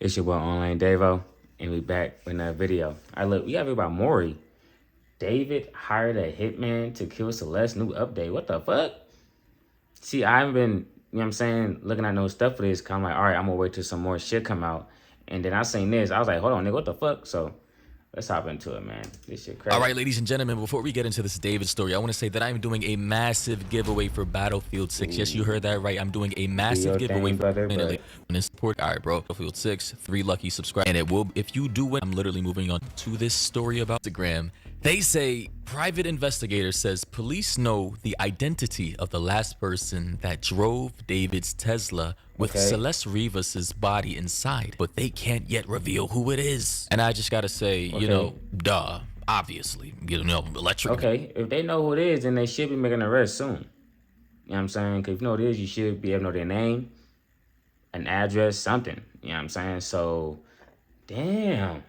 It's your boy Online Davo, and we back with another video. I look, we got a video about Maury. David hired a hitman to kill Celeste. New update. What the fuck? See, I haven't been, you know what I'm saying, looking at no stuff for this. Cause I'm like, all right, I'm gonna wait till some more shit come out. And then I seen this. I was like, hold on, nigga, what the fuck? So let's hop into it, man. This shit crazy. All right, ladies and gentlemen, before we get into this David story, I want to say that I'm doing a massive giveaway for Battlefield 6. Yes, you heard that right. I'm doing a massive giveaway for support. All right, bro. Battlefield 6, 3 lucky subscribers. And it will, if you do win, I'm literally moving on to this story about Instagram. They say private investigator says police know the identity of the last person that drove David's Tesla with Celeste Rivas's body inside, but they can't yet reveal who it is. And I just gotta say, you know, duh, obviously, you know, electric. Okay, if they know who it is, then they should be making an arrest soon. You know what I'm saying? Because if you know who it is, you should be able to know their name, an address, something. You know what I'm saying? So, damn.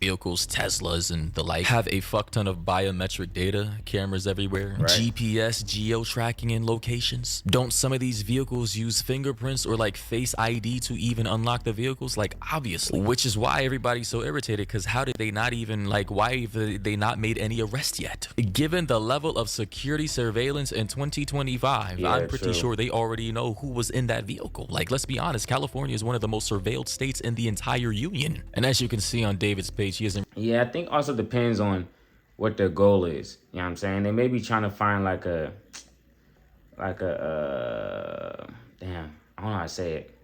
Vehicles, Teslas, and the like have a fuck ton of biometric data, cameras everywhere, GPS, geo-tracking in locations. Don't some of these vehicles use fingerprints or like Face ID to even unlock the vehicles? Like, obviously. Which is why everybody's so irritated, because how did they not even, like, why have they not made any arrest yet? Given the level of security surveillance in 2025, I'm pretty sure they already know who was in that vehicle. Like, let's be honest, California is one of the most surveilled states in the entire union. And as you can see on David's page, Yeah, I think also depends on what their goal is. You know what I'm saying? They may be trying to find like a damn, I don't know how to say it.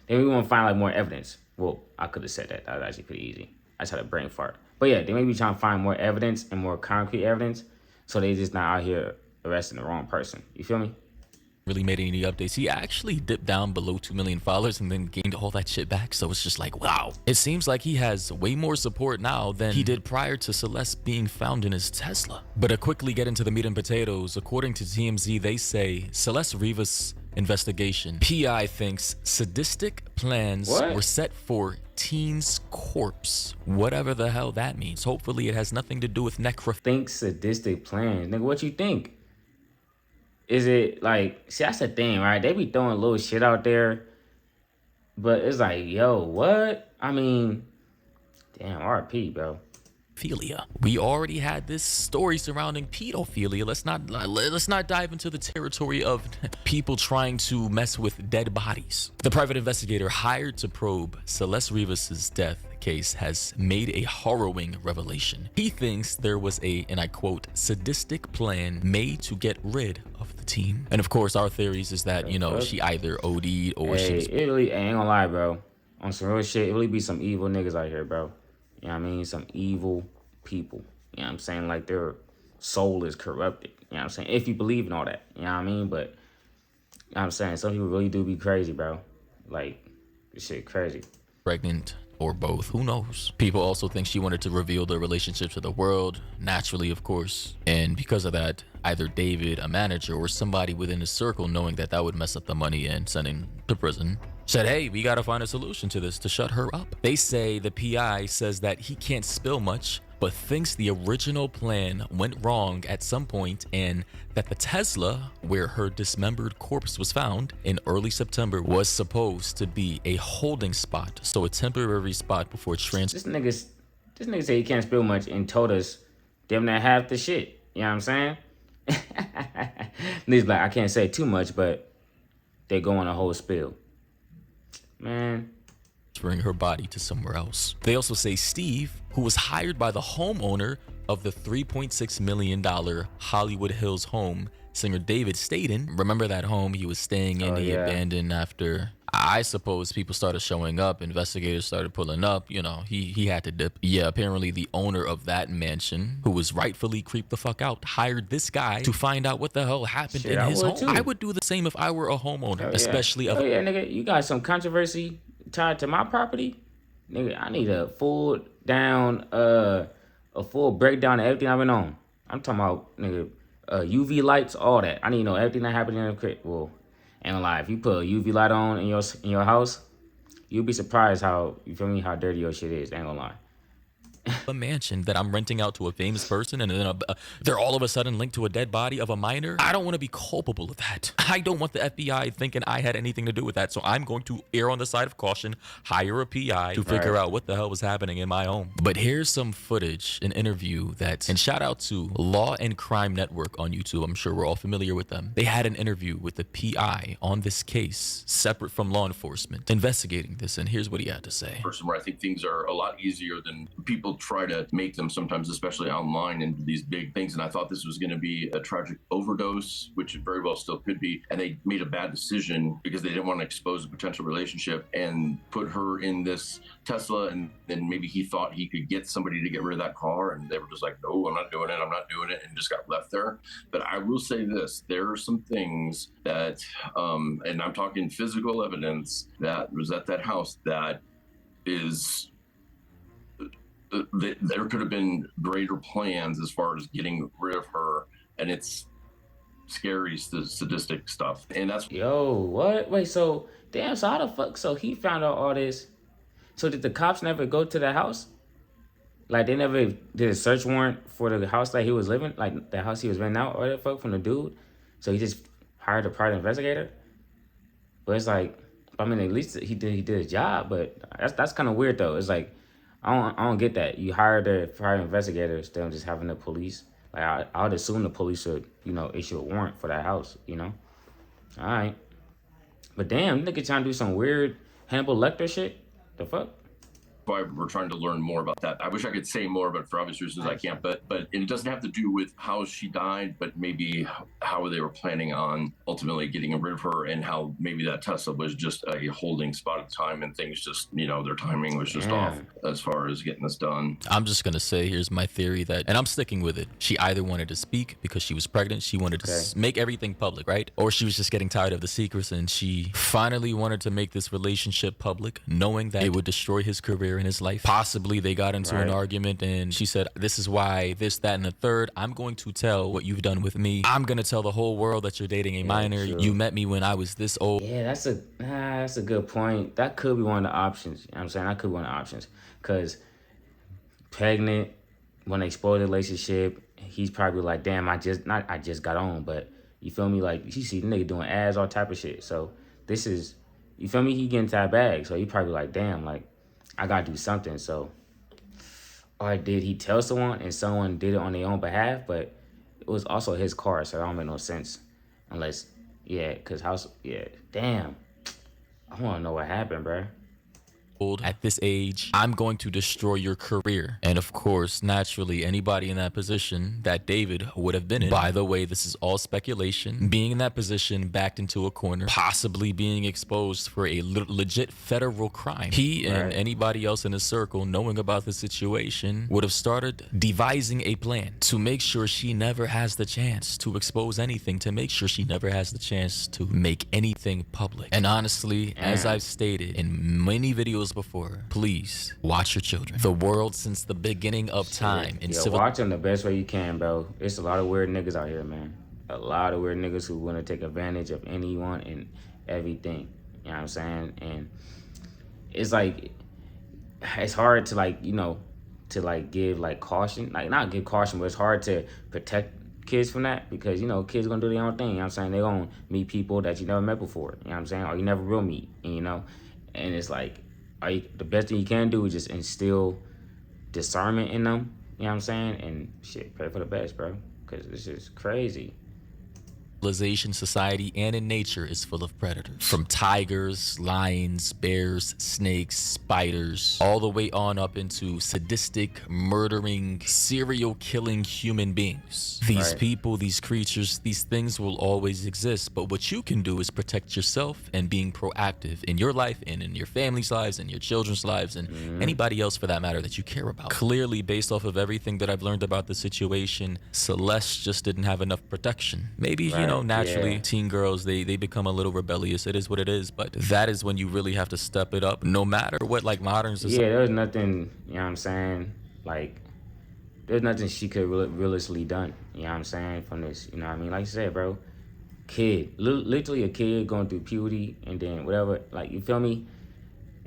They may want to find like more evidence. Well, I could have said that. That was actually pretty easy. I just had a brain fart. But yeah, they may be trying to find more evidence and more concrete evidence, so they just not out here arresting the wrong person. You feel me? Really made any updates. He actually dipped down below 2 million followers and then gained all that shit back. So it's just like, wow. It seems like he has way more support now than he did prior to Celeste being found in his Tesla. But to quickly get into the meat and potatoes, according to TMZ, they say Celeste Rivas investigation. PI thinks sadistic plans were set for teen's corpse. Whatever the hell that means. Hopefully it has nothing to do with necrophilia. Think sadistic plans. Nigga, what you think? Is it like, see, that's the thing, right? They be throwing little shit out there, but it's like, yo, what? I mean, damn, RP, bro. We already had this story surrounding pedophilia. Let's not dive into the territory of people trying to mess with dead bodies. The private investigator hired to probe Celeste Rivas's death case has made a harrowing revelation. He thinks there was a, and I quote, sadistic plan made to get rid of the teen. And of course, our theories is that, you know, she either OD'd or she was... It really, I ain't gonna lie, bro. On some real shit, it really be some evil niggas out here, bro. You know what I mean? Some evil people. You know what I'm saying? Like, their soul is corrupted. You know what I'm saying? If you believe in all that. You know what I mean? But, you know what I'm saying? Some people really do be crazy, bro. Like, this shit crazy. Pregnant or both, who knows? People also think she wanted to reveal their relationship to the world, naturally, of course. And because of that, either David, a manager, or somebody within his circle, knowing that that would mess up the money and sending to prison, said, hey, we gotta find a solution to this to shut her up. They say the PI says that he can't spill much, but thinks the original plan went wrong at some point, and that the Tesla, where her dismembered corpse was found in early September, was supposed to be a holding spot, so a temporary spot before This nigga say he can't spill much and told us damn near half the shit. You know what I'm saying? Niggas like, I can't say too much, but they go on a whole spill. Man. Bring her body to somewhere else. They also say Steve, who was hired by the homeowner of the $3.6 million Hollywood Hills home singer David stayed in. Remember that home he was staying in, he abandoned after, I suppose, people started showing up, investigators started pulling up, you know, he had to dip. Yeah, apparently the owner of that mansion, who was rightfully creeped the fuck out, hired this guy to find out what the hell happened in his home. I would do the same if I were a homeowner, especially of... Oh yeah, nigga, you got some controversy tied to my property? Nigga, I need a full down, a full breakdown of everything I've been on. I'm talking about, nigga, UV lights, all that. I need to know everything that happened in the crib. Well, ain't gonna lie, if you put a UV light on in your house, you'll be surprised how, you feel me, how dirty your shit is. Ain't gonna lie. a mansion that I'm renting out to a famous person, and then they're all of a sudden linked to a dead body of a minor. I don't want to be culpable of that. I don't want the FBI thinking I had anything to do with that. So I'm going to err on the side of caution, hire a PI to figure out what the hell was happening in my home. But here's some footage, an interview and shout out to Law and Crime Network on YouTube. I'm sure we're all familiar with them. They had an interview with the PI on this case, separate from law enforcement, investigating this. And here's what he had to say. Person where I think things are a lot easier than people try to make them sometimes, especially online, into these big things. And I thought this was going to be a tragic overdose, which it very well still could be. And they made a bad decision because they didn't want to expose a potential relationship and put her in this Tesla. And then maybe he thought he could get somebody to get rid of that car. And they were just like, no, I'm not doing it. And just got left there. But I will say this, there are some things that, and I'm talking physical evidence that was at that house that is, there could have been greater plans as far as getting rid of her, and it's scary, sadistic stuff. And that's what? Wait, so damn, so how the fuck? So he found out all this. So did the cops never go to the house? Like they never did a search warrant for the house that he was living, like the house he was renting out, or that fuck from the dude. So he just hired a private investigator. But it's like, I mean, at least he did his job. But that's kind of weird though. It's like, I don't get that. You hired a private investigator instead of just having the police. Like I would assume the police would, issue a warrant for that house. All right. But damn, nigga trying to do some weird Hannibal Lecter shit. The fuck? why we're trying to learn more about that. I wish I could say more, but for obvious reasons I can't. But it doesn't have to do with how she died, but maybe how they were planning on ultimately getting rid of her, and how maybe that Tesla was just a holding spot at the time, and things just, you know, their timing was just off as far as getting this done. I'm just gonna say, here's my theory that, and I'm sticking with it. She either wanted to speak because she was pregnant, she wanted to make everything public, right? Or she was just getting tired of the secrets, and she finally wanted to make this relationship public, knowing that it would destroy his career and his life. Possibly they got into an argument, and she said, this is why, this, that, and the third. I'm going to tell what you've done with me. I'm gonna tell the whole world that you're dating a minor. True. You met me when I was this old. Yeah, that's a good point. That could be one of the options. You know what I'm saying? That could be one of the options. Because pregnant, when they spoil the relationship, he's probably like, damn, I just got on, but you feel me? Like, you see the nigga doing ads, all type of shit. So this is, you feel me? He getting to that bag. So he probably like, damn, like, I gotta do something. So, or did he tell someone and someone did it on their own behalf? But it was also his car, so that don't make no sense. Unless, damn. I wanna know what happened, bruh. At this age, I'm going to destroy your career. And of course, naturally, anybody in that position that David would have been in, by the way, this is all speculation, being in that position, backed into a corner, possibly being exposed for a legit federal crime. He and anybody else in his circle, knowing about the situation, would have started devising a plan to make sure she never has the chance to expose anything, to make sure she never has the chance to make anything public. And honestly, as I've stated in many videos before, please watch your children. The world since the beginning of time in civil, watch them the best way you can, bro. It's a lot of weird niggas out here, man. A lot of weird niggas who want to take advantage of anyone and everything. You know what I'm saying? And it's like, it's hard to like, you know, to like give like caution, like not give caution, but it's hard to protect kids from that, because, you know, kids gonna do their own thing. You know what I'm saying? They're gonna meet people that you never met before. You know what I'm saying? Or you never will meet, and, you know, and it's like, the best thing you can do is just instill discernment in them. You know what I'm saying? And shit, pray for the best, bro. Because this is crazy. Civilization, society, and in nature is full of predators. From tigers, lions, bears, snakes, spiders, all the way on up into sadistic, murdering, serial killing human beings. These people, these creatures, these things will always exist. But what you can do is protect yourself and being proactive in your life and in your family's lives and your children's lives and anybody else for that matter that you care about. Clearly, based off of everything that I've learned about the situation, Celeste just didn't have enough protection. Maybe, you know, naturally, teen girls, they become a little rebellious. It is what it is, but that is when you really have to step it up, no matter what, like, modern society. Yeah, there's nothing, you know what I'm saying, like, there's nothing she could realistically done, you know what I'm saying, from this, you know what I mean? Like you said, bro, kid, literally a kid going through puberty, and then whatever, like, you feel me?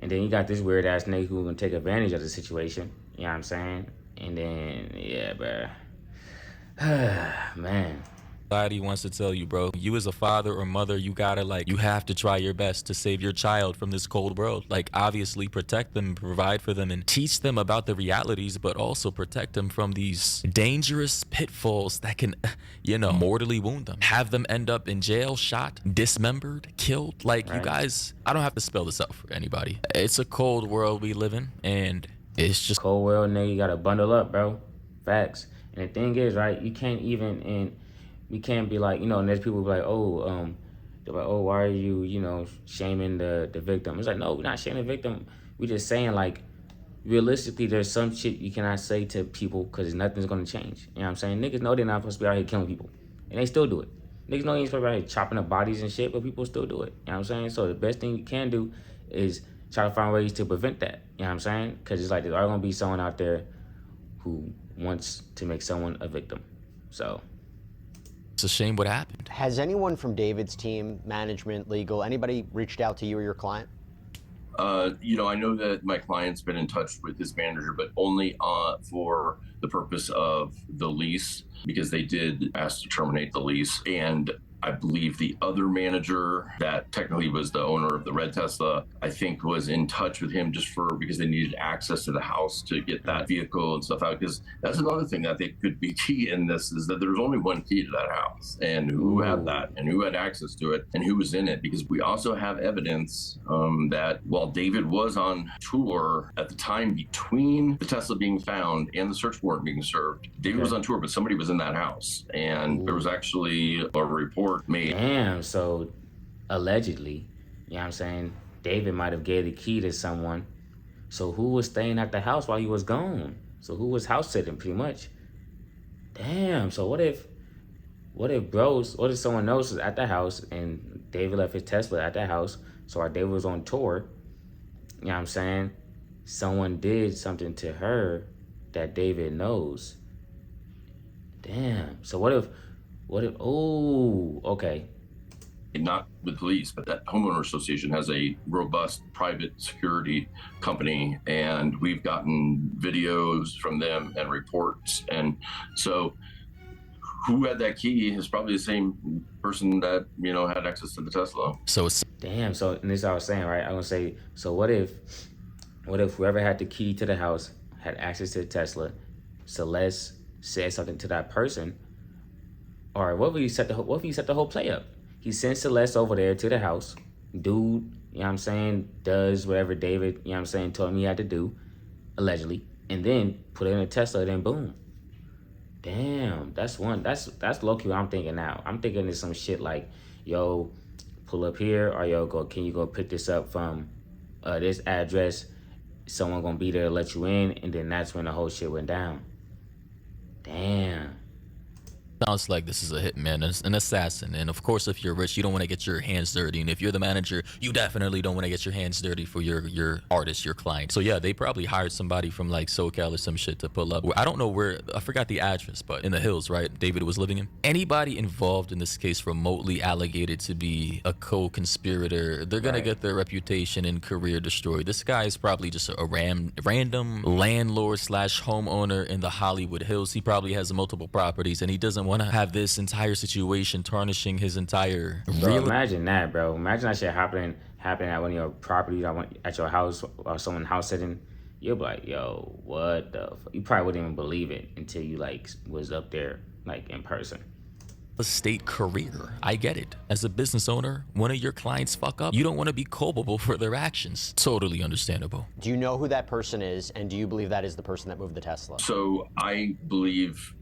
And then you got this weird-ass nigga who's gonna take advantage of the situation, you know what I'm saying? And then, yeah, bro. Man. Society wants to tell you, bro, you as a father or mother, you gotta, like, you have to try your best to save your child from this cold world. Like, obviously protect them, provide for them, and teach them about the realities, but also protect them from these dangerous pitfalls that can, you know, mortally wound them, have them end up in jail, shot, dismembered, killed. Like, you Right. guys, I don't have to spell this out for anybody. It's a cold world we live in, and it's just Cold world, nigga, you gotta bundle up, bro. Facts. And the thing is, right, you can't even, and we can't be like, and there's people be like, they're like, oh, why are you, shaming the victim? It's like, no, we're not shaming the victim. We're just saying, like, realistically, there's some shit you cannot say to people because nothing's gonna change. You know what I'm saying? Niggas know they're not supposed to be out here killing people, and they still do it. Niggas know you ain't supposed to be out here chopping up bodies and shit, but people still do it. You know what I'm saying? So the best thing you can do is try to find ways to prevent that. You know what I'm saying? Because it's like there's always gonna be someone out there who wants to make someone a victim. So it's a shame what happened. Has anyone from David's team, management, legal, anybody reached out to you or your client? I know that my client's been in touch with his manager, but only for the purpose of the lease, because they did ask to terminate the lease. And I believe the other manager that technically was the owner of the red Tesla, I think was in touch with him because they needed access to the house to get that vehicle and stuff out. Because that's another thing that they could be key in this, is that there's only one key to that house, and who had that and who had access to it and who was in it. Because we also have evidence that while David was on tour at the time between the Tesla being found and the search warrant being served, David was on tour, but somebody was in that house. And there was actually a report made. Damn, so allegedly, you know what I'm saying, David might have gave the key to someone. So who was staying at the house while he was gone? So who was house sitting, pretty much? Damn, so what if someone else was at the house and David left his Tesla at that house, so while David was on tour, you know what I'm saying, someone did something to her that David knows. Damn, so what if, okay. Not with police, but that homeowner association has a robust private security company, and we've gotten videos from them and reports. And so who had that key is probably the same person that, had access to the Tesla. So it's Damn, so and this is what I was saying, right? I'm gonna say, so what if whoever had the key to the house had access to the Tesla, Celeste said something to that person, or what if he set the whole play up? He sends Celeste over there to the house. Dude, you know what I'm saying, does whatever David, you know what I'm saying, told him he had to do, allegedly, and then put it in a Tesla, then boom. Damn, that's low-key what I'm thinking now. I'm thinking it's some shit like, yo, pull up here, or yo, can you go pick this up from this address? Someone gonna be there to let you in, and then that's when the whole shit went down. Damn. sounds like this is a hitman, an assassin. And of course, if you're rich, you don't want to get your hands dirty. And if you're the manager, you definitely don't want to get your hands dirty for your artist, your client. So yeah, they probably hired somebody from like SoCal or some shit to pull up. I don't know where, I forgot the address, but in the hills, right? David was living in. Anybody involved in this case remotely allocated to be a co-conspirator, they're gonna get their reputation and career destroyed. This guy is probably just a random landlord slash homeowner in the Hollywood Hills. He probably has multiple properties, and he doesn't want to have this entire situation tarnishing his entire Bro, imagine that, bro. Imagine that shit happening at one of your properties, at your house, or someone house sitting. You'll be like, yo, what the fuck? You probably wouldn't even believe it until you like was up there like in person. estate career. I get it. As a business owner, one of your clients fuck up, you don't want to be culpable for their actions. Totally understandable. Do you know who that person is, and do you believe that is the person that moved the Tesla? So I believe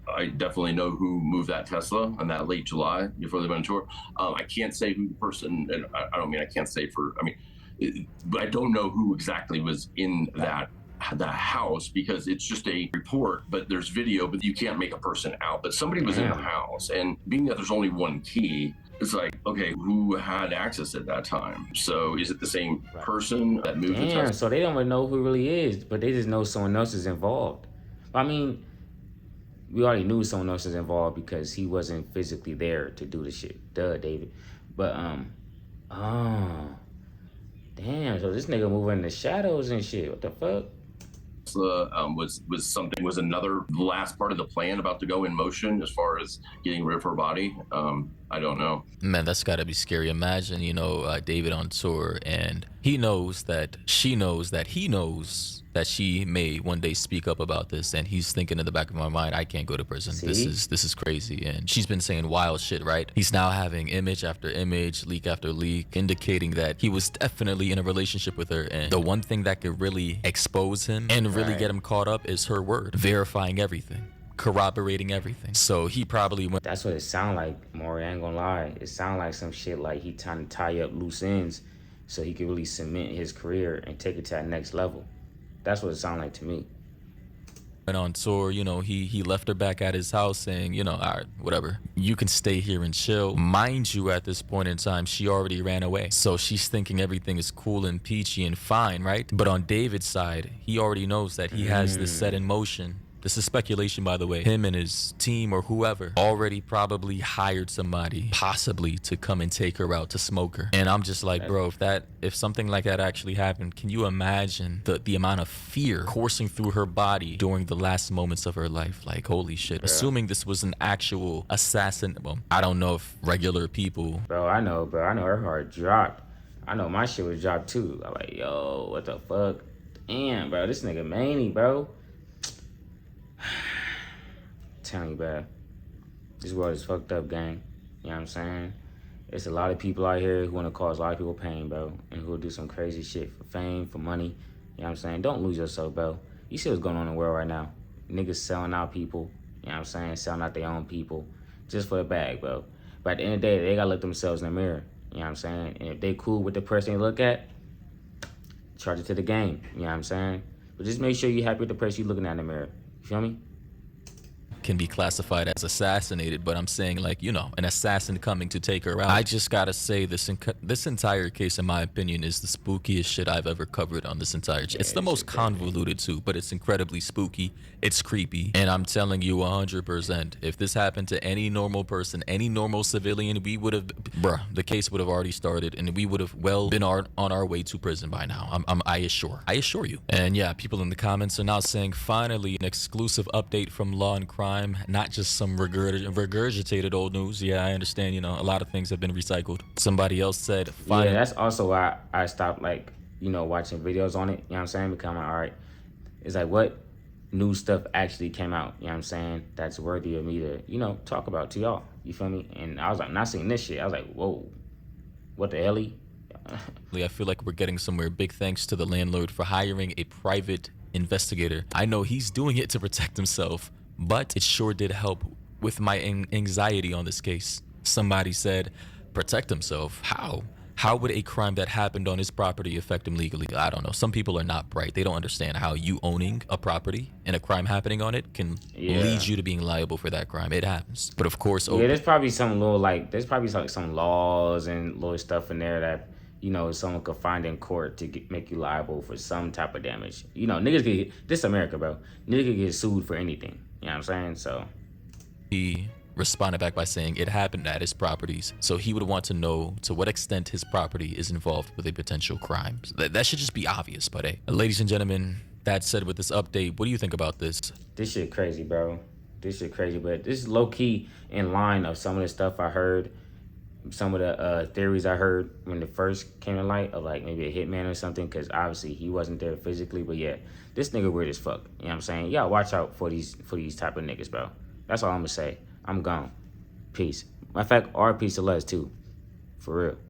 I definitely know who moved that Tesla on that late July before they went on tour. I can't say who the person, and I don't mean I can't say but I don't know who exactly was in the house, because it's just a report, but there's video, but you can't make a person out. But somebody was in the house, and being that there's only one key, it's like, okay, who had access at that time? So is it the same person that moved the Tesla? So they don't even know who it really is, but they just know someone else is involved. I mean, we already knew someone else is involved because he wasn't physically there to do the shit. Duh, David. But damn, so this nigga moving in the shadows and shit. What the fuck? was another last part of the plan about to go in motion as far as getting rid of her body. I don't know. Man, that's got to be scary. Imagine, David on tour, and he knows that she knows that he knows that she may one day speak up about this, and he's thinking in the back of my mind, I can't go to prison. See? This is crazy. And she's been saying wild shit, right? He's now having image after image, leak after leak, indicating that he was definitely in a relationship with her. And the one thing that could really expose him and really get him caught up is her word, verifying everything, corroborating everything. So he probably went. That's what it sound like, Maury. I ain't gonna lie. It sound like some shit like he trying to tie up loose ends so he could really cement his career and take it to that next level. That's what it sound like to me. Went on tour, he left her back at his house saying, all right, whatever, you can stay here and chill. Mind you, at this point in time, she already ran away. So she's thinking everything is cool and peachy and fine, right? But on David's side, he already knows that he has this set in motion. This is speculation, by the way. Him and his team or whoever already probably hired somebody, possibly to come and take her out to smoke her. And I'm just like, bro, if something like that actually happened, can you imagine the amount of fear coursing through her body during the last moments of her life? Like, holy shit. Yeah. Assuming this was an actual assassin. Well, I don't know if regular people. Bro, I know her heart dropped. I know my shit was dropped too. I'm like, yo, what the fuck? Damn, bro, this nigga Manny, bro. Telling you, bro, this world is fucked up, gang. You know what I'm saying? It's a lot of people out here who want to cause a lot of people pain, bro, and who will do some crazy shit for fame, for money. You know what I'm saying? Don't lose yourself, bro. You see what's going on in the world right now. Niggas selling out people, you know what I'm saying? Selling out their own people just for a bag, bro. But at the end of the day, they got to look themselves in the mirror. You know what I'm saying? And if they cool with the person they look at, charge it to the game. You know what I'm saying? But just make sure you're happy with the person you're looking at in the mirror. You feel me? Can be classified as assassinated, but I'm saying, like, an assassin coming to take her out. I just gotta say, this entire case, in my opinion, is the spookiest shit I've ever covered on this entire it's the most convoluted too, but it's incredibly spooky. It's creepy, and I'm telling you 100%, if this happened to any normal person, any normal civilian, we would have, the case would have already started, and we would have been on our way to prison by now. I assure you. And yeah, people in the comments are now saying, finally, an exclusive update from Law and Crime. Not just some regurgitated old news. Yeah, I understand, a lot of things have been recycled. Somebody else said, yeah, that's also why I stopped, like, watching videos on it. You know what I'm saying? Because I'm like, all right, it's like, what new stuff actually came out? You know what I'm saying? That's worthy of me to, talk about to y'all. You feel me? And I was like, not seeing this shit. I was like, whoa, what the hell? I feel like we're getting somewhere. Big thanks to the landlord for hiring a private investigator. I know he's doing it to protect himself, but it sure did help with my anxiety on this case. Somebody said, protect himself. How? How would a crime that happened on his property affect him legally? I don't know. Some people are not bright. They don't understand how you owning a property and a crime happening on it can lead you to being liable for that crime. It happens. But of course, there's probably some little, there's probably some laws and little stuff in there that, someone could find in court to make you liable for some type of damage. Niggas get, this America, bro. Niggas can get sued for anything. You know what I'm saying? So he responded back by saying it happened at his properties, so he would want to know to what extent his property is involved with a potential crime. That should just be obvious, but hey. Ladies and gentlemen, that said, with this update, what do you think about this? This shit crazy, bro. This shit crazy, but this is low-key in line of some of the stuff I heard, some of the theories I heard when it first came to light of, like, maybe a hitman or something, because obviously he wasn't there physically, but yeah, this nigga weird as fuck. You know what I'm saying? Y'all watch out for these type of niggas, bro. That's all I'm gonna say. I'm gone. Peace. Matter of fact, RP to Les too. For real.